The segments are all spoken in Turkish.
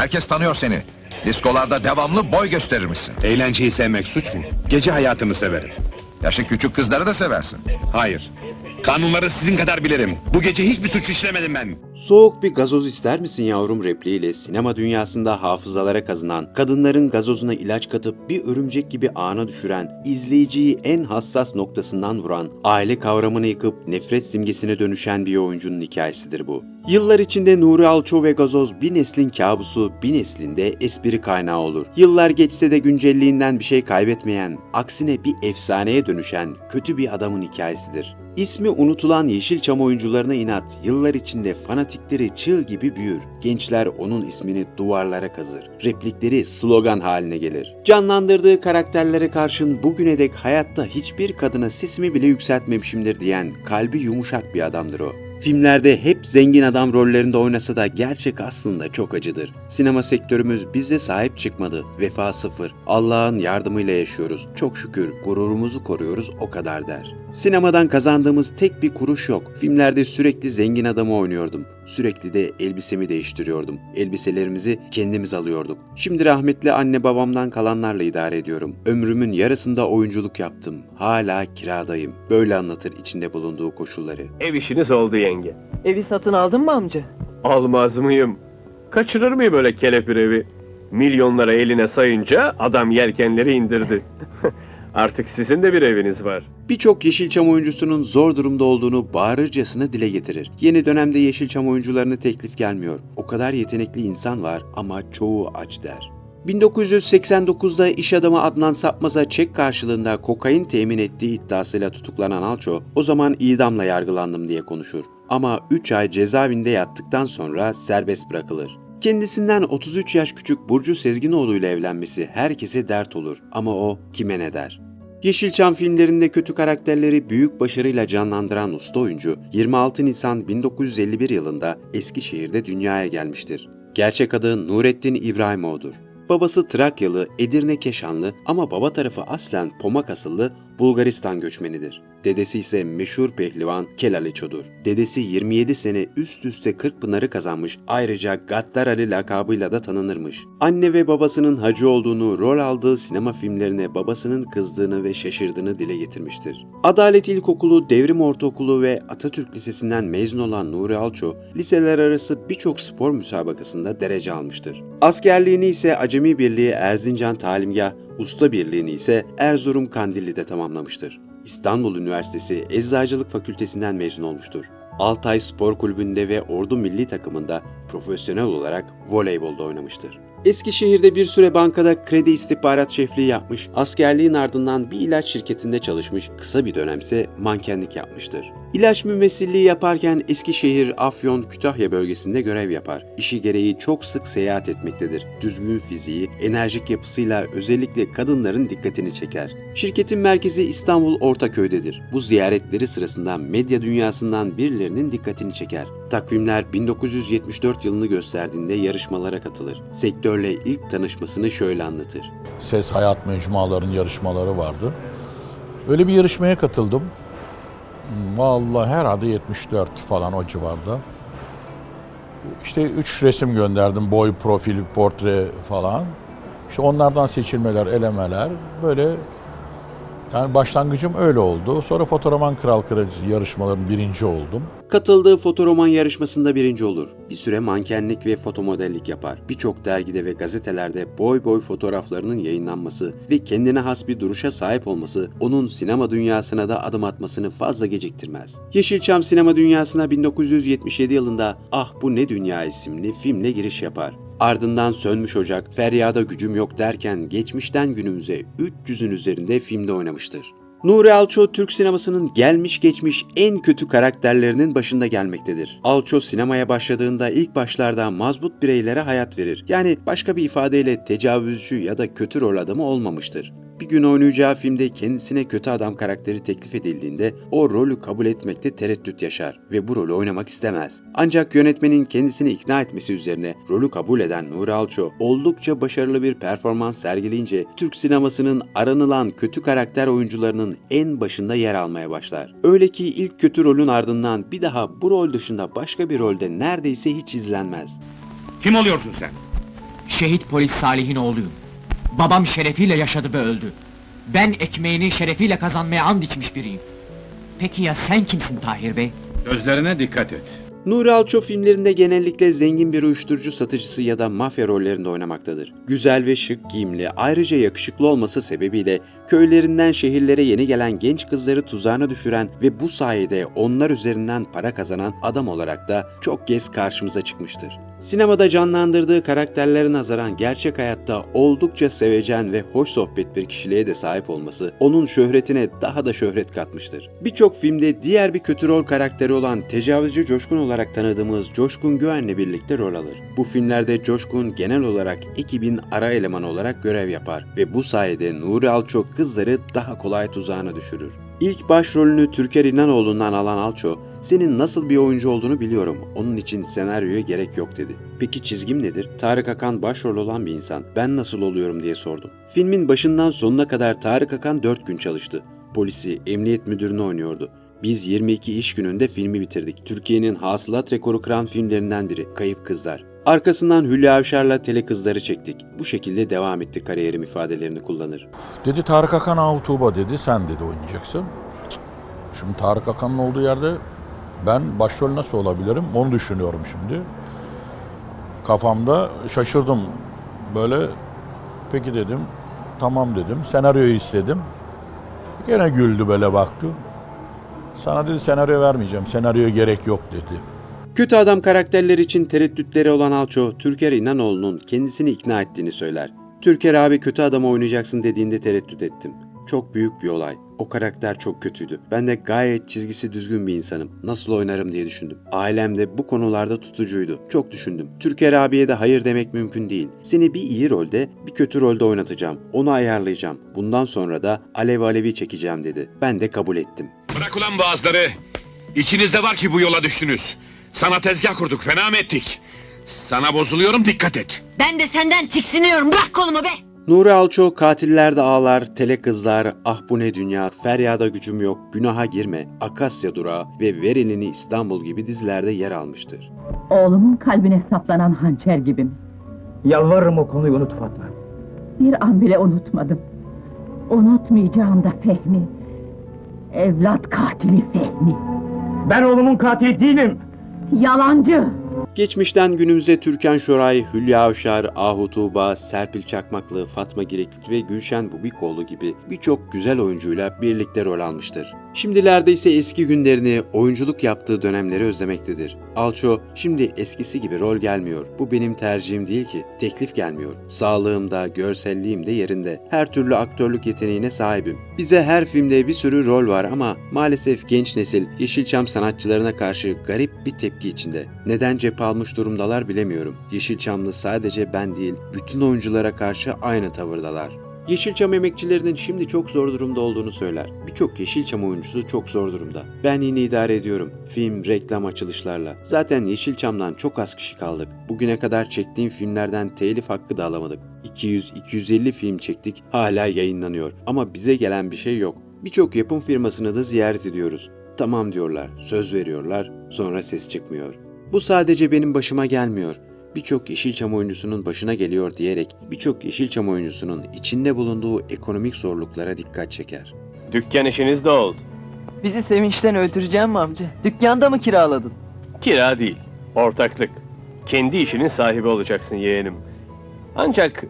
Herkes tanıyor seni. Diskolarda devamlı boy gösterirmişsin. Eğlenceyi sevmek suç mu? Gece hayatını severim. Yaşı küçük kızları da seversin. Hayır. Kanunları sizin kadar bilirim. Bu gece hiçbir suç işlemedim ben. Soğuk bir gazoz ister misin yavrum repliğiyle sinema dünyasında hafızalara kazınan, kadınların gazozuna ilaç katıp bir örümcek gibi ağına düşüren, izleyiciyi en hassas noktasından vuran, aile kavramını yıkıp nefret simgesine dönüşen bir oyuncunun hikayesidir bu. Yıllar içinde Nuri Alço ve gazoz bir neslin kabusu, bir neslinde espri kaynağı olur. Yıllar geçse de güncelliğinden bir şey kaybetmeyen, aksine bir efsaneye dönüşen kötü bir adamın hikayesidir. İsmi unutulan Yeşilçam oyuncularına inat, yıllar içinde fanatikleri çığ gibi büyür. Gençler onun ismini duvarlara kazır. Replikleri slogan haline gelir. Canlandırdığı karakterlere karşın bugüne dek hayatta hiçbir kadına sesimi bile yükseltmemişimdir diyen kalbi yumuşak bir adamdır o. Filmlerde hep zengin adam rollerinde oynasa da gerçek aslında çok acıdır. Sinema sektörümüz bize sahip çıkmadı. Vefa sıfır. Allah'ın yardımıyla yaşıyoruz. Çok şükür gururumuzu koruyoruz o kadar der. Sinemadan kazandığımız tek bir kuruş yok. Filmlerde sürekli zengin adamı oynuyordum. Sürekli de elbisemi değiştiriyordum. Elbiselerimizi kendimiz alıyorduk. Şimdi rahmetli anne babamdan kalanlarla idare ediyorum. Ömrümün yarısında oyunculuk yaptım. Hala kiradayım. Böyle anlatır içinde bulunduğu koşulları. Ev işiniz oldu yenge. Evi satın aldın mı amca? Almaz mıyım? Kaçırır mıyım öyle kelepir evi? Milyonlara eline sayınca adam yelkenleri indirdi. Artık sizin de bir eviniz var. Birçok Yeşilçam oyuncusunun zor durumda olduğunu bağırırcasına dile getirir. Yeni dönemde Yeşilçam oyuncularına teklif gelmiyor. O kadar yetenekli insan var ama çoğu aç der. 1989'da iş adamı Adnan Sapmaz'a çek karşılığında kokain temin ettiği iddiasıyla tutuklanan Alço, o zaman idamla yargılandım diye konuşur. Ama 3 ay cezaevinde yattıktan sonra serbest bırakılır. Kendisinden 33 yaş küçük Burcu Sezginoğlu ile evlenmesi herkese dert olur ama o kime ne der? Yeşilçam filmlerinde kötü karakterleri büyük başarıyla canlandıran usta oyuncu 26 Nisan 1951 yılında Eskişehir'de dünyaya gelmiştir. Gerçek adı Nurettin İbrahimoğlu'dur. Babası Trakyalı, Edirne Keşanlı ama baba tarafı aslen Pomak asıllı Bulgaristan göçmenidir. Dedesi ise meşhur pehlivan Kelal Eço'dur. Dedesi 27 sene üst üste Kırkpınar'ı kazanmış, ayrıca Gaddar Ali lakabıyla da tanınırmış. Anne ve babasının hacı olduğunu, rol aldığı sinema filmlerine babasının kızdığını ve şaşırdığını dile getirmiştir. Adalet İlkokulu, Devrim Ortaokulu ve Atatürk Lisesi'nden mezun olan Nuri Alço, liseler arası birçok spor müsabakasında derece almıştır. Askerliğini ise Acemi Birliği Erzincan Talimgah, Usta Birliğini ise Erzurum Kandilli'de tamamlamıştır. İstanbul Üniversitesi Eczacılık Fakültesinden mezun olmuştur. Altay Spor Kulübü'nde ve Ordu Milli Takımı'nda profesyonel olarak voleybolda oynamıştır. Eskişehir'de bir süre bankada kredi istihbarat şefliği yapmış, askerliğin ardından bir ilaç şirketinde çalışmış, kısa bir dönemse mankenlik yapmıştır. İlaç mümessilliği yaparken Eskişehir, Afyon, Kütahya bölgesinde görev yapar. İşi gereği çok sık seyahat etmektedir. Düzgün fiziği, enerjik yapısıyla özellikle kadınların dikkatini çeker. Şirketin merkezi İstanbul Ortaköy'dedir. Bu ziyaretleri sırasında medya dünyasından birilerinin dikkatini çeker. Takvimler 1974 yılını gösterdiğinde yarışmalara katılır. Sektörle ilk tanışmasını şöyle anlatır. Ses Hayat Mecmuaların yarışmaları vardı. Öyle bir yarışmaya katıldım. Vallahi herhalde 74 falan o civarda. İşte 3 resim gönderdim. Boy, profil, portre falan. İşte onlardan seçilmeler, elemeler. Böyle yani başlangıcım öyle oldu. Sonra Fotoroman Kral Kraliçesi yarışmaların birinci oldum. Katıldığı fotoroman yarışmasında birinci olur. Bir süre mankenlik ve fotomodellik yapar. Birçok dergide ve gazetelerde boy boy fotoğraflarının yayınlanması ve kendine has bir duruşa sahip olması onun sinema dünyasına da adım atmasını fazla geciktirmez. Yeşilçam sinema dünyasına 1977 yılında Ah Bu Ne Dünya isimli filmle giriş yapar. Ardından Sönmüş Ocak, Feryada Gücüm Yok derken geçmişten günümüze 300'ün üzerinde filmde oynamıştır. Nuri Alço, Türk sinemasının gelmiş geçmiş en kötü karakterlerinin başında gelmektedir. Alço sinemaya başladığında ilk başlarda mazbut bireylere hayat verir. Yani başka bir ifadeyle tecavüzcü ya da kötü rol adamı olmamıştır. Bir gün oynayacağı filmde kendisine kötü adam karakteri teklif edildiğinde o rolü kabul etmekte tereddüt yaşar ve bu rolü oynamak istemez. Ancak yönetmenin kendisini ikna etmesi üzerine rolü kabul eden Nuri Alço oldukça başarılı bir performans sergileyince Türk sinemasının aranılan kötü karakter oyuncularının en başında yer almaya başlar. Öyle ki ilk kötü rolün ardından bir daha bu rol dışında başka bir rolde neredeyse hiç izlenmez. Kim oluyorsun sen? Şehit polis Salih'in oğluyum. Babam şerefiyle yaşadı ve öldü. Ben ekmeğini şerefiyle kazanmaya and içmiş biriyim. Peki ya sen kimsin Tahir Bey? Sözlerine dikkat et. Nuri Alço filmlerinde genellikle zengin bir uyuşturucu satıcısı ya da mafya rollerinde oynamaktadır. Güzel ve şık giyimli, ayrıca yakışıklı olması sebebiyle köylerinden şehirlere yeni gelen genç kızları tuzağına düşüren ve bu sayede onlar üzerinden para kazanan adam olarak da çok kez karşımıza çıkmıştır. Sinemada canlandırdığı karakterlere nazaran gerçek hayatta oldukça sevecen ve hoş sohbet bir kişiliğe de sahip olması onun şöhretine daha da şöhret katmıştır. Birçok filmde diğer bir kötü rol karakteri olan tecavüzcü Coşkun olarak tanıdığımız Coşkun Güven'le birlikte rol alır. Bu filmlerde Coşkun genel olarak ekibin ara elemanı olarak görev yapar ve bu sayede Nuri Alço kızları daha kolay tuzağına düşürür. İlk başrolünü Türker İnanoğlu'ndan alan Alço, "Senin nasıl bir oyuncu olduğunu biliyorum, onun için senaryoya gerek yok" dedi. "Peki çizgim nedir?" Tarık Akan başrol olan bir insan, "Ben nasıl oluyorum?" diye sordum. Filmin başından sonuna kadar Tarık Akan 4 gün çalıştı. Polisi, emniyet müdürünü oynuyordu. Biz 22 iş gününde filmi bitirdik. Türkiye'nin hasılat rekoru kıran filmlerinden biri, Kayıp Kızlar. Arkasından Hülya Avşar'la Tele Kızları çektik. Bu şekilde devam etti kariyerim ifadelerini kullanır. Dedi Tarık Akan Ahu Tuğba dedi, sen dedi oynayacaksın. Şimdi Tarık Akan'ın olduğu yerde ben başrol nasıl olabilirim onu düşünüyorum şimdi. Kafamda şaşırdım böyle. Peki dedim, tamam dedim, senaryoyu istedim. Gene güldü böyle baktı. Sana dedi senaryo vermeyeceğim, senaryoya gerek yok dedi. Kötü adam karakterleri için tereddütleri olan Alço, Türker İnanoğlu'nun kendisini ikna ettiğini söyler. "Türker abi kötü adam oynayacaksın" dediğinde tereddüt ettim. Çok büyük bir olay. O karakter çok kötüydü. Ben de gayet çizgisi düzgün bir insanım. Nasıl oynarım diye düşündüm. Ailem de bu konularda tutucuydu. Çok düşündüm. Türker abiye de hayır demek mümkün değil. Seni bir iyi rolde, bir kötü rolde oynatacağım. Onu ayarlayacağım. Bundan sonra da alev alevi çekeceğim dedi. Ben de kabul ettim. Bırak ulan boğazları. İçinizde var ki bu yola düştünüz. Sana tezgah kurduk, fena mı ettik? Sana bozuluyorum, dikkat et. Ben de senden tiksiniyorum. Bırak kolumu be! Nuri Alço, Katiller de Ağlar, Tele Kızlar, Ah Bu Ne Dünya, Feryada Gücüm Yok, Günaha Girme, Akasya Durağı ve Verilini İstanbul gibi dizilerde yer almıştır. Oğlumun kalbine saplanan hançer gibim. Yalvarırım o konuyu unut Fatma. Bir an bile unutmadım. Unutmayacağım da Fehmi. Evlat katili Fehmi. Ben oğlumun katili değilim. Yalancı! Geçmişten günümüze Türkan Şoray, Hülya Avşar, Ahu Tuğba, Serpil Çakmaklı, Fatma Girekli ve Gülşen Bubikoğlu gibi birçok güzel oyuncuyla birlikte rol almıştır. Şimdilerde ise eski günlerini, oyunculuk yaptığı dönemleri özlemektedir. Alço, "Şimdi eskisi gibi rol gelmiyor. Bu benim tercihim değil ki. Teklif gelmiyor. Sağlığım da, görselliğim de yerinde. Her türlü aktörlük yeteneğine sahibim. Bize her filmde bir sürü rol var ama maalesef genç nesil Yeşilçam sanatçılarına karşı garip bir tepki içinde. Neden cephe almış durumdalar bilemiyorum. Yeşilçamlı sadece ben değil, bütün oyunculara karşı aynı tavırdalar." Yeşilçam emekçilerinin şimdi çok zor durumda olduğunu söyler. Birçok Yeşilçam oyuncusu çok zor durumda. Ben yine idare ediyorum. Film, reklam açılışlarla. Zaten Yeşilçam'dan çok az kişi kaldık. Bugüne kadar çektiğim filmlerden telif hakkı da alamadık. 200-250 film çektik, hala yayınlanıyor. Ama bize gelen bir şey yok. Birçok yapım firmasını da ziyaret ediyoruz. Tamam diyorlar, söz veriyorlar, sonra ses çıkmıyor. Bu sadece benim başıma gelmiyor. Birçok Yeşilçam oyuncusunun başına geliyor diyerek birçok Yeşilçam oyuncusunun içinde bulunduğu ekonomik zorluklara dikkat çeker. Dükkan işiniz de oldu. Bizi sevinçten öldüreceğim mi amca? Dükkanda mı kiraladın? Kira değil, ortaklık. Kendi işinin sahibi olacaksın yeğenim. Ancak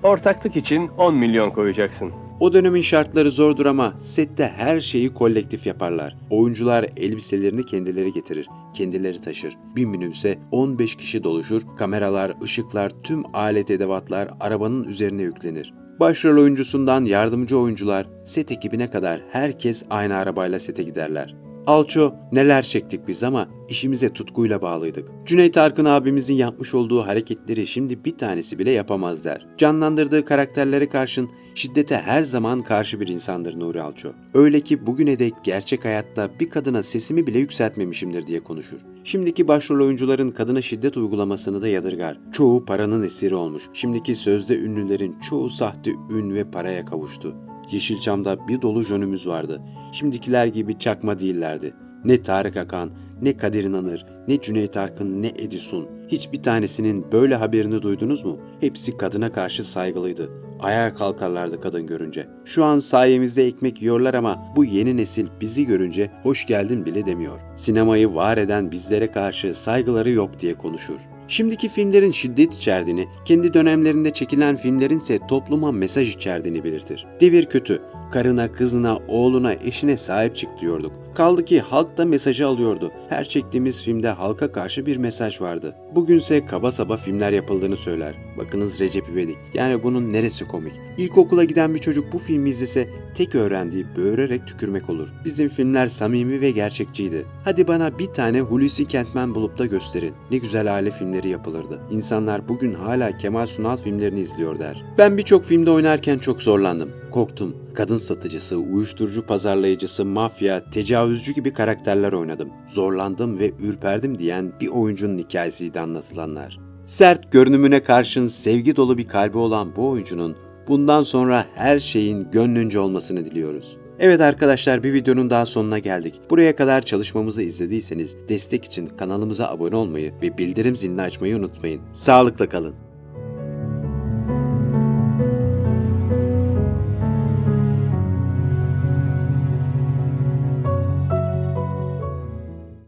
ortaklık için 10 milyon koyacaksın. O dönemin şartları zordur ama sette her şeyi kolektif yaparlar. Oyuncular elbiselerini kendileri getirir, kendileri taşır. Bir minibüse 15 kişi doluşur, kameralar, ışıklar, tüm alet edevatlar arabanın üzerine yüklenir. Başrol oyuncusundan yardımcı oyuncular, set ekibine kadar herkes aynı arabayla sete giderler. Alço, neler çektik biz ama işimize tutkuyla bağlıydık. Cüneyt Arkın abimizin yapmış olduğu hareketleri şimdi bir tanesi bile yapamaz der. Canlandırdığı karakterlere karşın şiddete her zaman karşı bir insandır Nuri Alço. Öyle ki bugüne dek gerçek hayatta bir kadına sesimi bile yükseltmemişimdir diye konuşur. Şimdiki başrol oyuncuların kadına şiddet uygulamasını da yadırgar. Çoğu paranın esiri olmuş. Şimdiki sözde ünlülerin çoğu sahte ün ve paraya kavuştu. Yeşilçam'da bir dolu jönümüz vardı. Şimdikiler gibi çakma değillerdi. Ne Tarık Akan, Ne Kadir İnanır, ne Cüneyt Arkın, ne Edison. Hiçbir tanesinin böyle haberini duydunuz mu? Hepsi kadına karşı saygılıydı. Ayağa kalkarlardı kadın görünce. Şu an sayemizde ekmek yiyorlar ama bu yeni nesil bizi görünce hoş geldin bile demiyor. Sinemayı var eden bizlere karşı saygıları yok diye konuşur. Şimdiki filmlerin şiddet içerdiğini, kendi dönemlerinde çekilen filmlerin ise topluma mesaj içerdiğini belirtir. Devir kötü. Karına, kızına, oğluna, eşine sahip çık diyorduk. Kaldı ki halk da mesajı alıyordu. Her çektiğimiz filmde halka karşı bir mesaj vardı. Bugünse kaba saba filmler yapıldığını söyler. Bakınız Recep İvedik. Yani bunun neresi komik? İlkokula giden bir çocuk bu filmi izlese tek öğrendiği böğürerek tükürmek olur. Bizim filmler samimi ve gerçekçiydi. Hadi bana bir tane Hulusi Kentmen bulup da gösterin. Ne güzel aile filmleri yapılırdı. İnsanlar bugün hala Kemal Sunal filmlerini izliyor der. Ben birçok filmde oynarken çok zorlandım. Korktum. Kadın satıcısı, uyuşturucu pazarlayıcısı, mafya, tecavüzcü gibi karakterler oynadım. Zorlandım ve ürperdim diyen bir oyuncunun hikayesiydi anlatılanlar. Sert görünümüne karşın sevgi dolu bir kalbi olan bu oyuncunun bundan sonra her şeyin gönlünce olmasını diliyoruz. Evet arkadaşlar, bir videonun daha sonuna geldik. Buraya kadar çalışmamızı izlediyseniz destek için kanalımıza abone olmayı ve bildirim zilini açmayı unutmayın. Sağlıkla kalın.